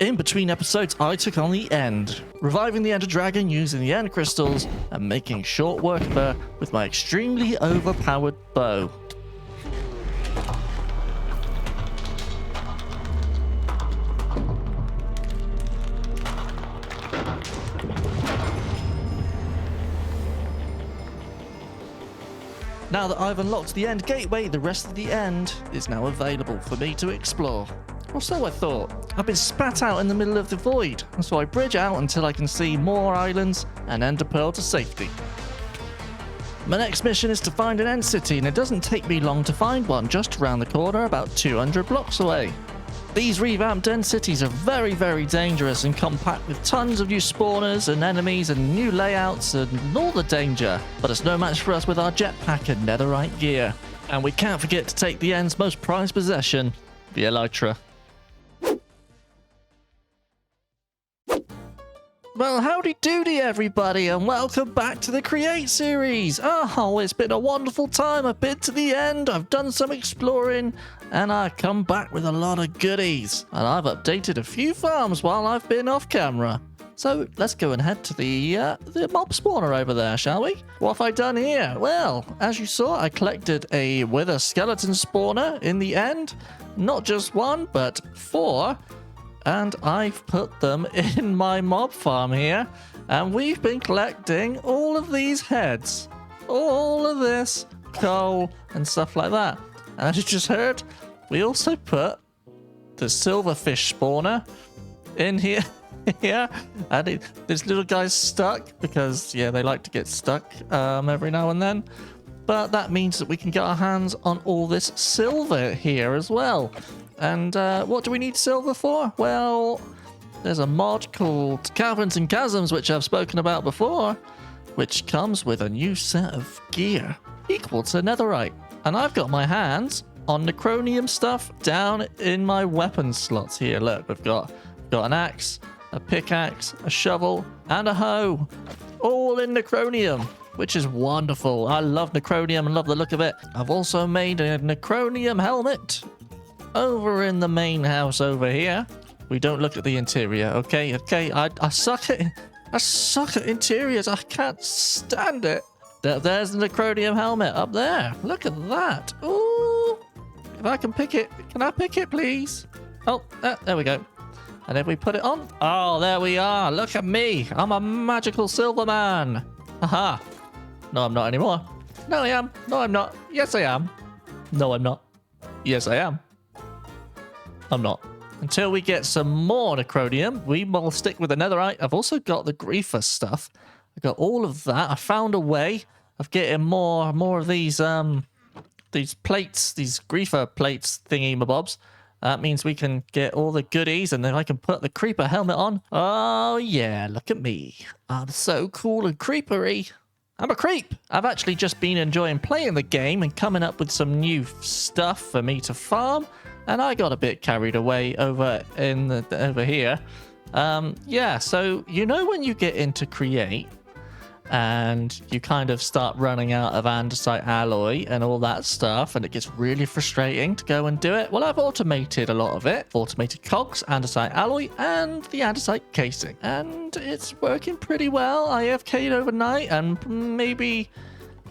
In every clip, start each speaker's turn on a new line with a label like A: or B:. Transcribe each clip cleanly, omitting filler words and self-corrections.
A: In between episodes, I took on the End, reviving the Ender Dragon using the End Crystals and making short work of her with my extremely overpowered bow. Now that I've unlocked the End Gateway, the rest of the End is now available for me to explore. Or so I thought. I've been spat out in the middle of the void, so I bridge out until I can see more islands and Ender Pearl to safety. My next mission is to find an End City, and it doesn't take me long to find one, just around the corner about 200 blocks away. These revamped End Cities are very, very dangerous and compact with tons of new spawners and enemies and new layouts and all the danger. But it's no match for us with our jetpack and netherite gear. And we can't forget to take the End's most prized possession, the Elytra. Well, howdy doody everybody, and welcome back to the Create series. Oh, it's been a wonderful time. I've been to the end, I've done some exploring, and I've come back with a lot of goodies. And I've updated a few farms while I've been off camera. So let's go and head to the mob spawner over there, shall we? What have I done here? Well, as you saw, I collected a wither skeleton spawner in the end. Not just one, but 4. And I've put them in my mob farm here. And we've been collecting all of these heads. All of this coal and stuff like that. And as you just heard, we also put the silverfish spawner in here. Yeah, and this little guy's stuck because, yeah, they like to get stuck every now and then. But that means that we can get our hands on all this silver here as well. And what do we need silver for? Well, there's a mod called Caverns and Chasms, which I've spoken about before, which comes with a new set of gear equal to netherite. And I've got my hands on necronium stuff down in my weapon slots here. Look, we've got an axe, a pickaxe, a shovel, and a hoe, all in necronium, which is wonderful. I love necronium and love the look of it. I've also made a necronium helmet over in the main house over here. We don't look at the interior, okay? I suck at interiors. I can't stand it. There's the necronium helmet up there. Look at that. Ooh. If I can pick it, can I pick it, please? Oh, there we go. And if we put it on, oh, there we are. Look at me. I'm a magical silver man. Haha. No, I'm not anymore. No, I am. No, I'm not. Yes, I am. No, I'm not. Yes, I am. I'm not. Until we get some more necronium, we will stick with the netherite. I've also got the griefer stuff. I got all of that. I found a way of getting more of these plates, these griefer plates thingy-mabobs. That means we can get all the goodies, and then I can put the creeper helmet on. Oh yeah, look at me. I'm so cool and creepery. I'm a creep. I've actually just been enjoying playing the game and coming up with some new stuff for me to farm. And I got a bit carried away over here. Yeah, so you know when you get into Create and you kind of start running out of andesite alloy and all that stuff, and it gets really frustrating to go and do it? Well, I've automated a lot of it. Automated cogs, andesite alloy, and the andesite casing. And it's working pretty well. I AFK'd overnight and maybe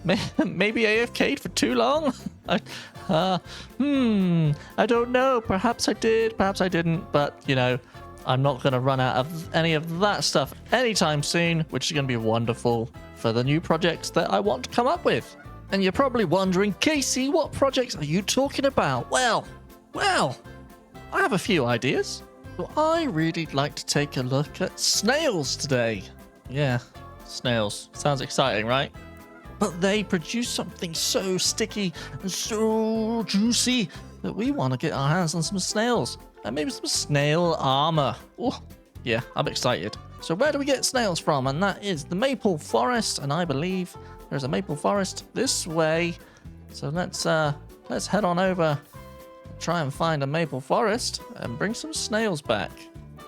A: AFK'd for too long. I don't know. Perhaps I did, perhaps I didn't. But, you know, I'm not going to run out of any of that stuff anytime soon, which is going to be wonderful for the new projects that I want to come up with. And you're probably wondering, Casey, what projects are you talking about? Well, I have a few ideas. Well, I really like to take a look at snails today. Yeah, snails. Sounds exciting, right? But they produce something so sticky and so juicy that we want to get our hands on some snails. And maybe some snail armor. Oh, yeah, I'm excited. So where do we get snails from? And that is the maple forest. And I believe there's a maple forest this way. So let's head on over, try and find a maple forest and bring some snails back.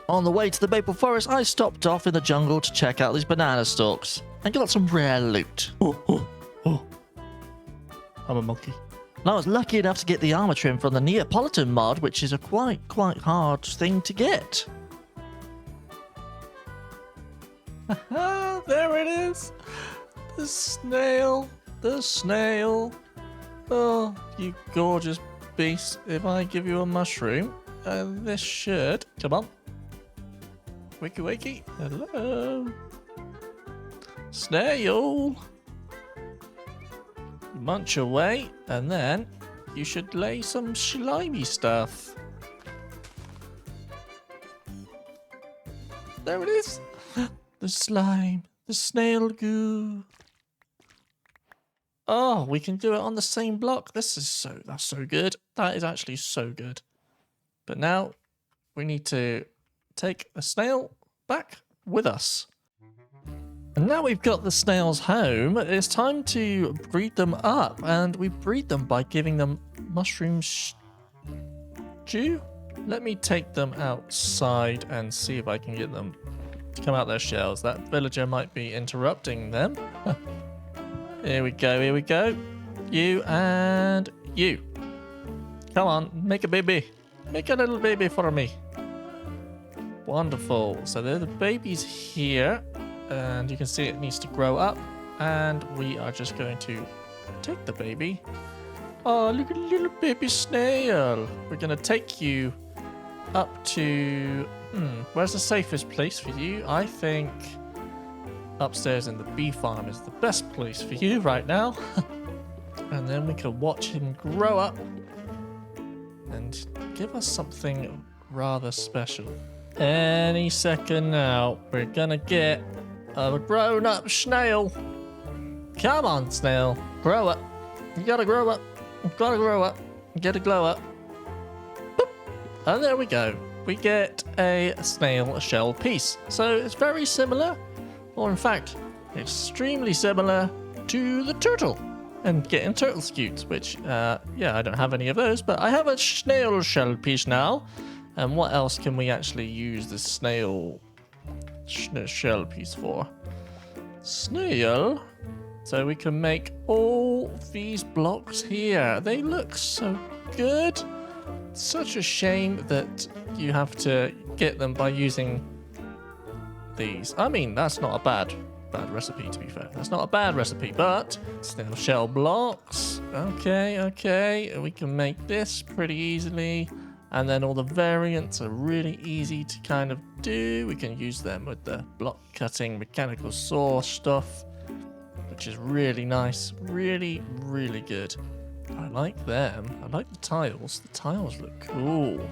A: On the way to the maple forest, I stopped off in the jungle to check out these banana stalks and got some rare loot. Oh. I'm a monkey. And I was lucky enough to get the armor trim from the Neapolitan mod, which is a quite hard thing to get. There it is. The snail. The snail. Oh, you gorgeous beast. If I give you a mushroom, this should... Come on. Wakey wakey. Hello. Snail. Munch away, and then you should lay some slimy stuff. There it is. The slime. The snail goo. Oh, we can do it on the same block. That's so good. That is actually so good. But now we need to take the snail back with us. And now we've got the snails home, it's time to breed them up. And we breed them by giving them mushroom stew. Let me take them outside and see if I can get them to come out their shells. That villager might be interrupting them. Here we go, here we go. You and you. Come on, make a baby. Make a little baby for me. Wonderful. So they're the babies here. And you can see it needs to grow up. And we are just going to take the baby. Oh, look at a little baby snail. We're going to take you up to... where's the safest place for you? I think upstairs in the bee farm is the best place for you right now. And then we can watch him grow up and give us something rather special. Any second now, we're gonna get a grown-up snail. Come on, snail, grow up. You gotta grow up. You gotta grow up. You gotta glow up. Boop. And there we go. We get a snail shell piece. So it's very similar, or in fact, extremely similar to the turtle. And getting turtle scutes, which, yeah, I don't have any of those, but I have a snail shell piece now. And what else can we actually use the snail shell piece for? Snail. So we can make all these blocks here. They look so good. Such a shame that you have to get them by using these. I mean, that's not a bad recipe, to be fair. That's not a bad recipe, but snail shell blocks. Okay. We can make this pretty easily. And then all the variants are really easy to kind of do. We can use them with the block cutting mechanical saw stuff, which is really nice. Really, really good. I like them. I like the tiles. The tiles look cool.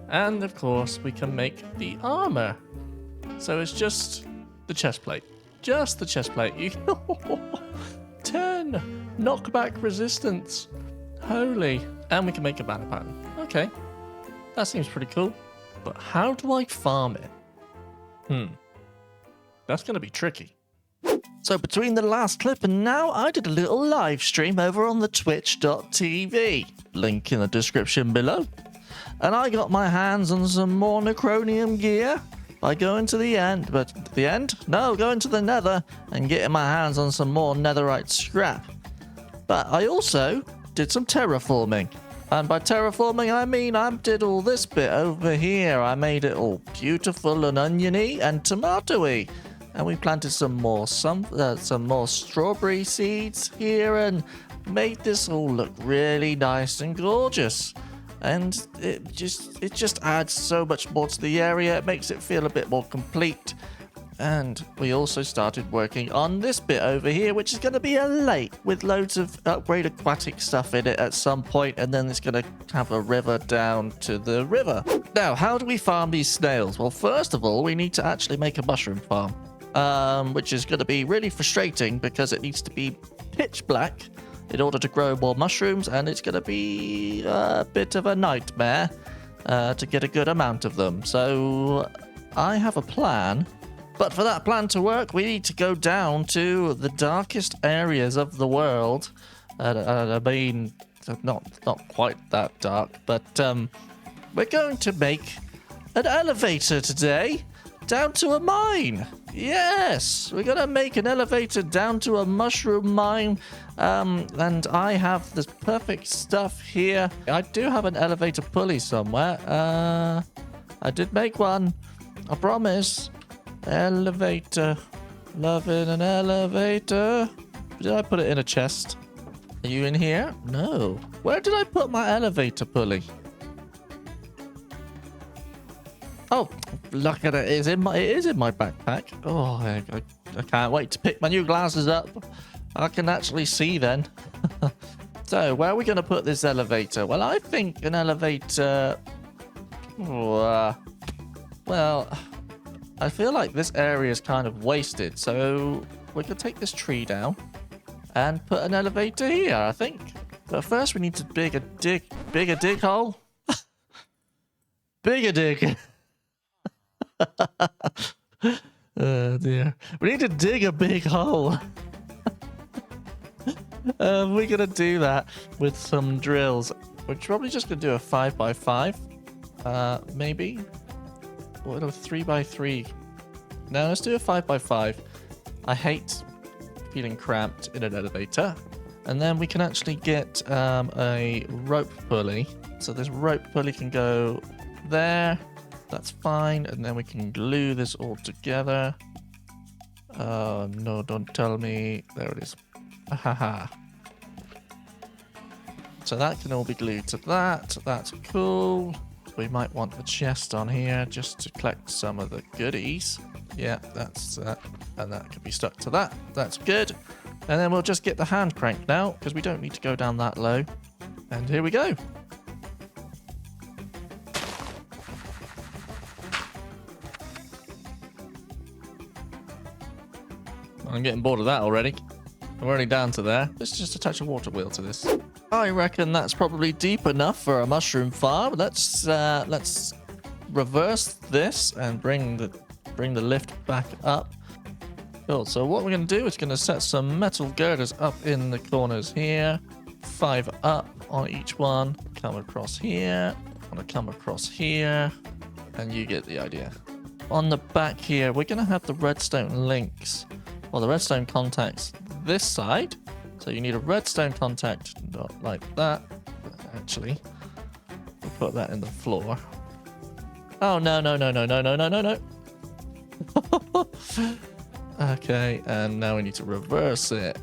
A: And of course, we can make the armor. So it's just the chest plate. Just the chest plate. You 10 knockback resistance. Holy. And we can make a banner pattern. Okay. That seems pretty cool. But how do I farm it? That's going to be tricky. So between the last clip and now, I did a little live stream over on the twitch.tv. Link in the description below. And I got my hands on some more Necronium gear by going to the end. But the end? No, going to the nether and getting my hands on some more netherite scrap. But I also did some terraforming. And by terraforming, I mean I did all this bit over here. I made it all beautiful and oniony and tomatoey. And we planted some more strawberry seeds here and made this all look really nice and gorgeous. And it just adds so much more to the area. It makes it feel a bit more complete. And we also started working on this bit over here, which is going to be a lake with loads of upgrade aquatic stuff in it at some point, and then it's going to have a river down to the river. Now, how do we farm these snails? Well, first of all, we need to actually make a mushroom farm, which is going to be really frustrating because it needs to be pitch black in order to grow more mushrooms, and it's going to be a bit of a nightmare to get a good amount of them. So I have a plan. But for that plan to work, we need to go down to the darkest areas of the world. I mean, not quite that dark, but we're going to make an elevator today down to a mine. Yes, we're going to make an elevator down to a mushroom mine. And I have this perfect stuff here. I do have an elevator pulley somewhere. I did make one, I promise. Elevator. Loving an elevator. Did I put it in a chest? Are you in here? No. Where did I put my elevator pulley? Oh, look at it. It is in my backpack. Oh, I can't wait to pick my new glasses up. I can actually see then. So, where are we going to put this elevator? Well, I think an elevator... well, I feel like this area is kind of wasted. So, we could take this tree down and put an elevator here, I think. But first, we need to bigger dig hole. Bigger dig. Oh dear. We need to dig a big hole. We're gonna do that with some drills. We're probably just gonna do a 5x5. Maybe. Or a 3x3. No, let's do a 5x5. I hate feeling cramped in an elevator. And then we can actually get a rope pulley. So this rope pulley can go there. That's fine. And then we can glue this all together. Oh, no, don't tell me. There it is. Haha. So that can all be glued to that. That's cool. We might want a chest on here just to collect some of the goodies. Yeah, that's that. And that can be stuck to that. That's good. And then we'll just get the hand crank now, because we don't need to go down that low. And here we go. I'm getting bored of that already. I'm already down to there. Let's just attach a water wheel to this. I reckon that's probably deep enough for a mushroom farm. Let's reverse this and bring the lift back up. Cool. So what we're going to do is going to set some metal girders up in the corners here. 5 up on each one. Come across here. Want to come across here. And you get the idea. On the back here, we're going to have the redstone links. Well, the redstone contacts this side. So you need a redstone contact, not like that. Actually, we'll put that in the floor. Oh, no. Okay, and now we need to reverse it.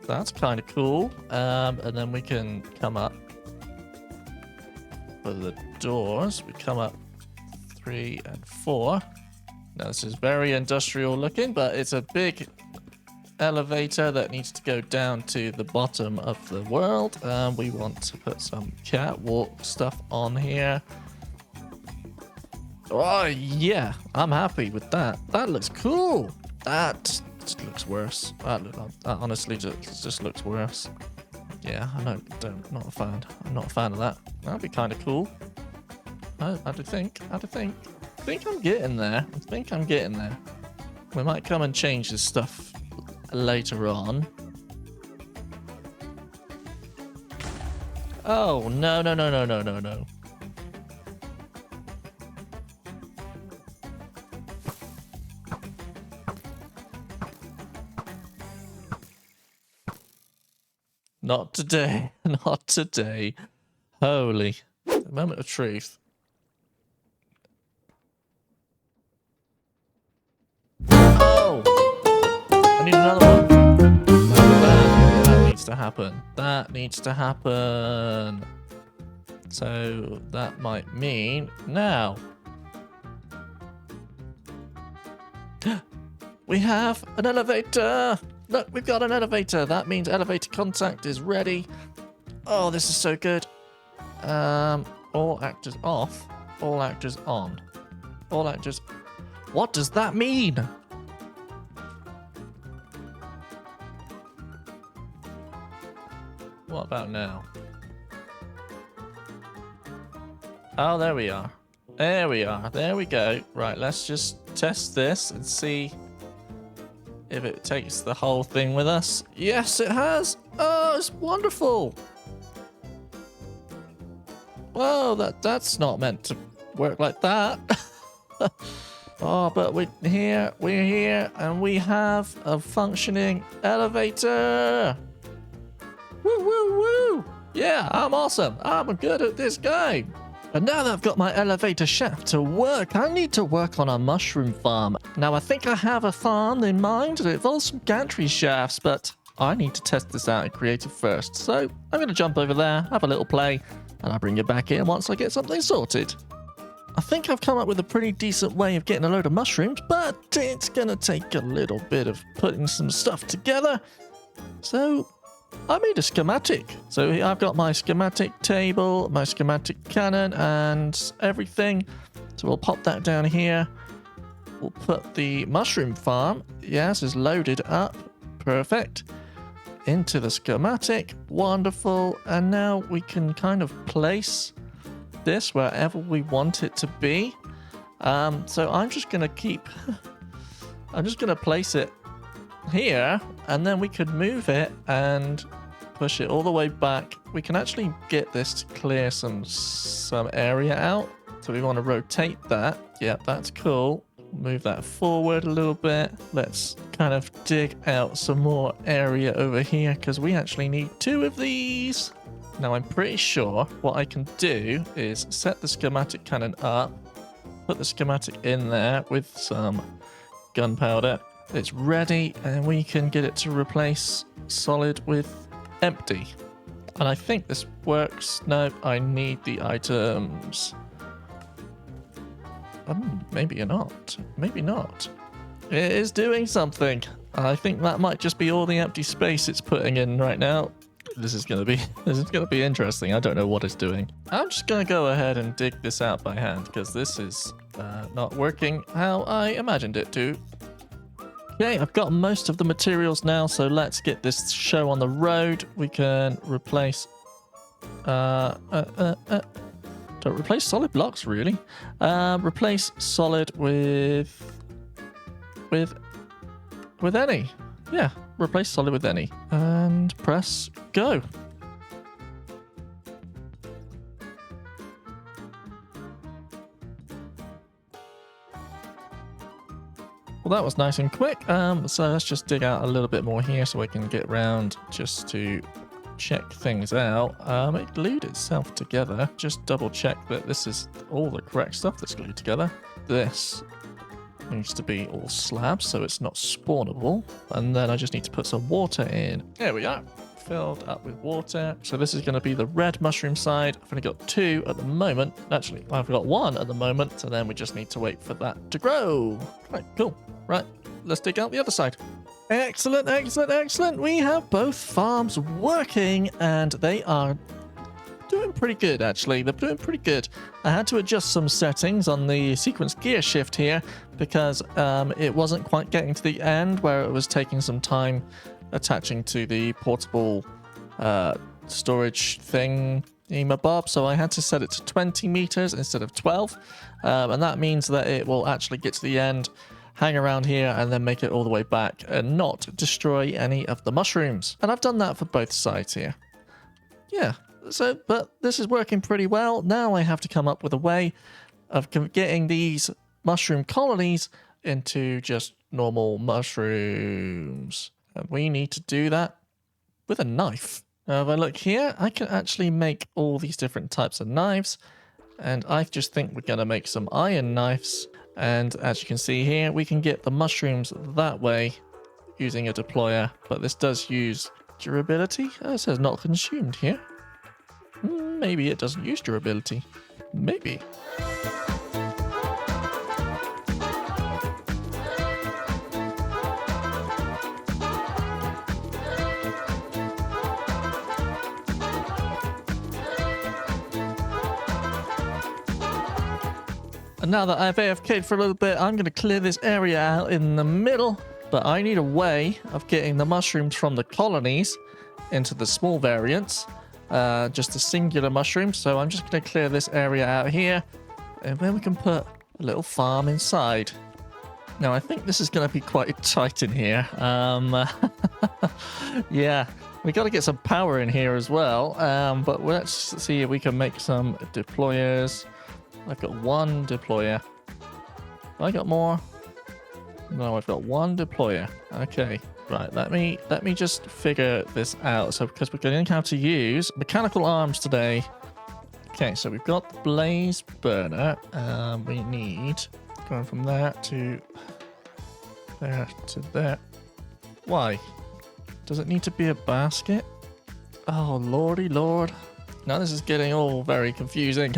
A: That's kind of cool. And then we can come up for the doors. We come up 3 and 4. Now this is very industrial looking, but it's a big elevator that needs to go down to the bottom of the world. We want to put some catwalk stuff on here. Oh yeah, I'm happy with that. That looks cool. That just looks worse. That honestly just looks worse. Yeah, I'm not a fan. I'm not a fan of that. That'd be kind of cool. I think I'm getting there. I think I'm getting there. We might come and change this stuff later on. Oh, no. Not today. Not today. Holy. Moment of truth. Oh! I need another one. That needs to happen. That needs to happen. So that might mean now. We have an elevator. Look, we've got an elevator. That means elevator contact is ready. Oh, this is so good. All actors off. All actors on. All actors... What does that mean? What about now? Oh, there we are. There we are. There we go. Right, let's just test this and see if it takes the whole thing with us. Yes, it has. Oh, it's wonderful. Whoa, that's not meant to work like that. Oh, but we're here, and we have a functioning elevator. Woo, woo, woo. Yeah, I'm awesome. I'm good at this game. And now that I've got my elevator shaft to work, I need to work on a mushroom farm. Now I think I have a farm in mind that involves some gantry shafts, but I need to test this out in creative first. So I'm going to jump over there, have a little play, and I'll bring you back in once I get something sorted. I think I've come up with a pretty decent way of getting a load of mushrooms, but it's going to take a little bit of putting some stuff together. So I made a schematic. So here I've got my schematic table, my schematic cannon, and everything. So we'll pop that down here. We'll put the mushroom farm. Yes, is loaded up. Perfect. Into the schematic. Wonderful. And now we can kind of place this wherever we want it to be. So I'm just going to place it here, and then we could move it and push it all the way back. We can actually get this to clear some area out. So we want to rotate that. Yep, that's cool. Move that forward a little bit. Let's kind of dig out some more area over here because we actually need 2 of these. Now I'm pretty sure what I can do is set the schematic cannon up, put the schematic in there with some gunpowder. It's ready, and we can get it to replace solid with empty. And I think this works. Nope, I need the items. Maybe not. Maybe not. It is doing something. I think that might just be all the empty space it's putting in right now. This is gonna be interesting. I don't know what it's doing. I'm just gonna go ahead and dig this out by hand because this is not working how I imagined it to. Okay, I've got most of the materials now, so let's get this show on the road. We can replace don't replace solid blocks, really. Replace solid with any. Yeah, replace solid with any. And press go. Well, that was nice and quick. So let's just dig out a little bit more here so I can get round just to check things out. It glued itself together. Just double check that this is all the correct stuff that's glued together. This needs to be all slabs so it's not spawnable. And then I just need to put some water in. There we are. Filled up with water. So this is going to be the red mushroom side. I've only got 2 at the moment. Actually, I've got 1 at the moment. So then we just need to wait for that to grow. Right, cool. Right, let's dig out the other side. Excellent, excellent, excellent. We have both farms working and they are doing pretty good, actually. They're doing pretty good. I had to adjust some settings on the sequence gear shift here because it wasn't quite getting to the end where it was taking some time attaching to the portable storage thing bob, so I had to set it to 20 meters instead of 12, and that means that it will actually get to the end, hang around here, and then make it all the way back and not destroy any of the mushrooms. And I've done that for both sides here. Yeah, so, but this is working pretty well. Now I have to come up with a way of getting these mushroom colonies into just normal mushrooms. And we need to do that with a knife. Now, if I look here, I can actually make all these different types of knives. And I just think we're going to make some iron knives. And as you can see here, we can get the mushrooms that way using a deployer. But this does use durability. Oh, it says not consumed here. Maybe it doesn't use durability. Maybe. And now that I've AFK'd for a little bit, I'm going to clear this area out in the middle. But I need a way of getting the mushrooms from the colonies into the small variants. Just a singular mushroom. So I'm just going to clear this area out here. And then we can put a little farm inside. Now, I think this is going to be quite tight in here. Yeah, we got to get some power in here as well. But let's see if we can make some deployers. I've got 1 deployer. Have I got more? No, I've got 1 deployer. Okay, right. Let me just figure this out. So, because we're going to have to use mechanical arms today, Okay, so we've got the blaze burner. We need going from there to there to there. Why? Does it need to be a basket? Oh, lordy lord. Now this is getting all very confusing.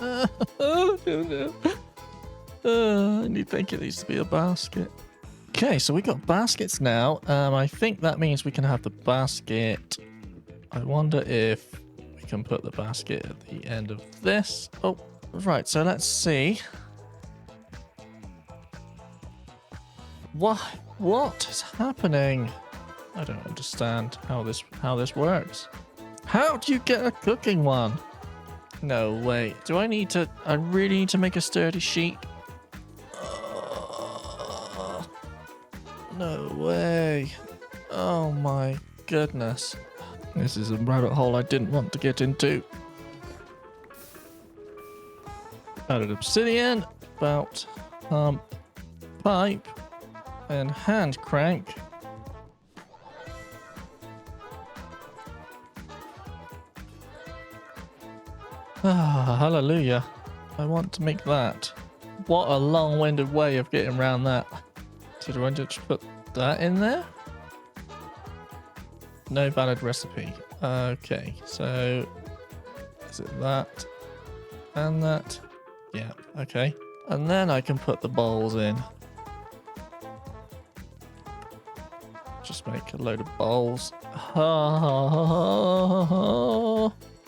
A: I think it needs to be a basket. Okay, so we got baskets now. I think that means we can have the basket. I wonder if we can put the basket at the end of this. Oh, right. So let's see. What is happening? I don't understand how this works. How do you get a cooking one? No way. Do I need to? I really need to make a sturdy sheet. No way. Oh my goodness. This is a rabbit hole I didn't want to get into. Added obsidian, belt, pump, pipe, and hand crank. Ah, hallelujah. I want to make that. What a long-winded way of getting around that. So do I just put that in there? No valid recipe. Okay, so is it that and that? Yeah, okay. And then I can put the bowls in. Just make a load of bowls.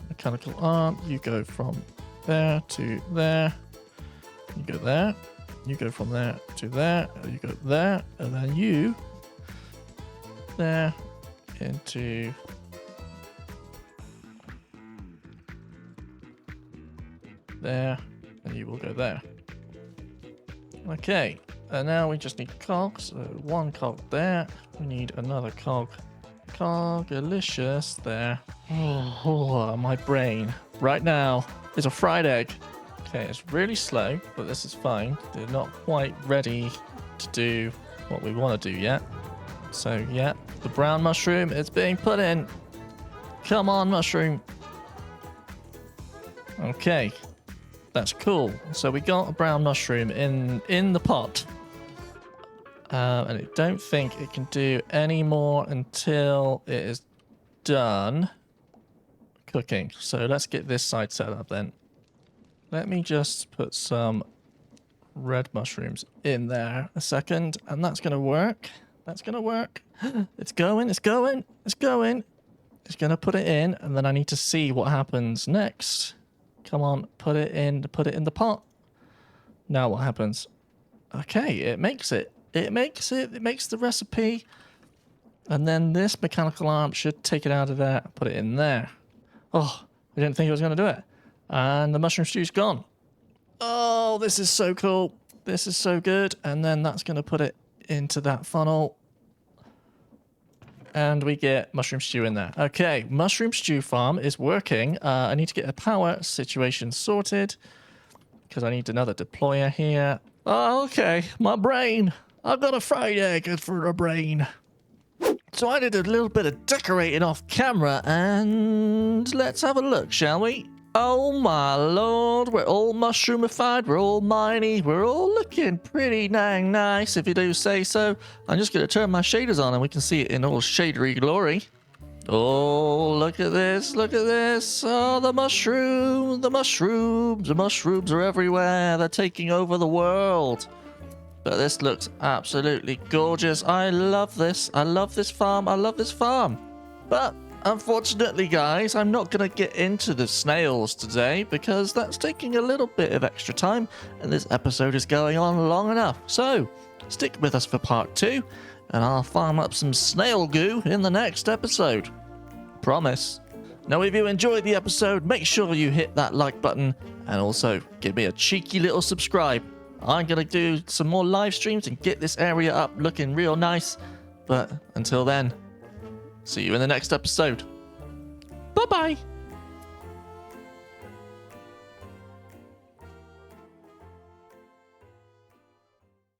A: Mechanical arm, you go from there to there. You go there. You go from there to there. You go there. And then you there into there. And you will go there. Okay. And now we just need cogs. So one cog there. We need another cog. Cogalicious there. Oh, my brain right now is a fried egg. Okay, it's really slow, but this is fine. They're not quite ready to do what we want to do yet. So yeah, the brown mushroom is being put in. Come on, mushroom. Okay, that's cool. So we got a brown mushroom in the pot. And I don't think it can do any more until it is done cooking. So let's get this side set up then. Let me just put some red mushrooms in there a second, and that's going to work. That's going to work. It's going, it's going, it's going. It's going to put it in, and then I need to see what happens next. Come on, put it in the pot. Now what happens? Okay, it makes it. It makes the recipe, and then this mechanical arm should take it out of there and put it in there. Oh, I didn't think it was going to do it. And the mushroom stew's gone. Oh, this is so cool. This is so good. And then that's going to put it into that funnel. And we get mushroom stew in there. Okay, mushroom stew farm is working. I need to get a power situation sorted because I need another deployer here. Oh, okay, my brain. I've got a fried egg for a brain. So I did a little bit of decorating off camera, and let's have a look, shall we? Oh my lord, we're all mushroomified, we're all miney, we're all looking pretty dang nice, if you do say so. I'm just going to turn my shaders on and we can see it in all shadery glory. Oh, look at this, look at this. Oh, the mushrooms are everywhere. They're taking over the world. But this looks absolutely gorgeous. I love this. I love this farm. I love this farm. But unfortunately, guys, I'm not going to get into the snails today because that's taking a little bit of extra time and this episode is going on long enough. So stick with us for part 2 and I'll farm up some snail goo in the next episode. Promise. Now, if you enjoyed the episode, make sure you hit that like button and also give me a cheeky little subscribe. I'm going to do some more live streams and get this area up looking real nice. But until then, see you in the next episode. Bye-bye.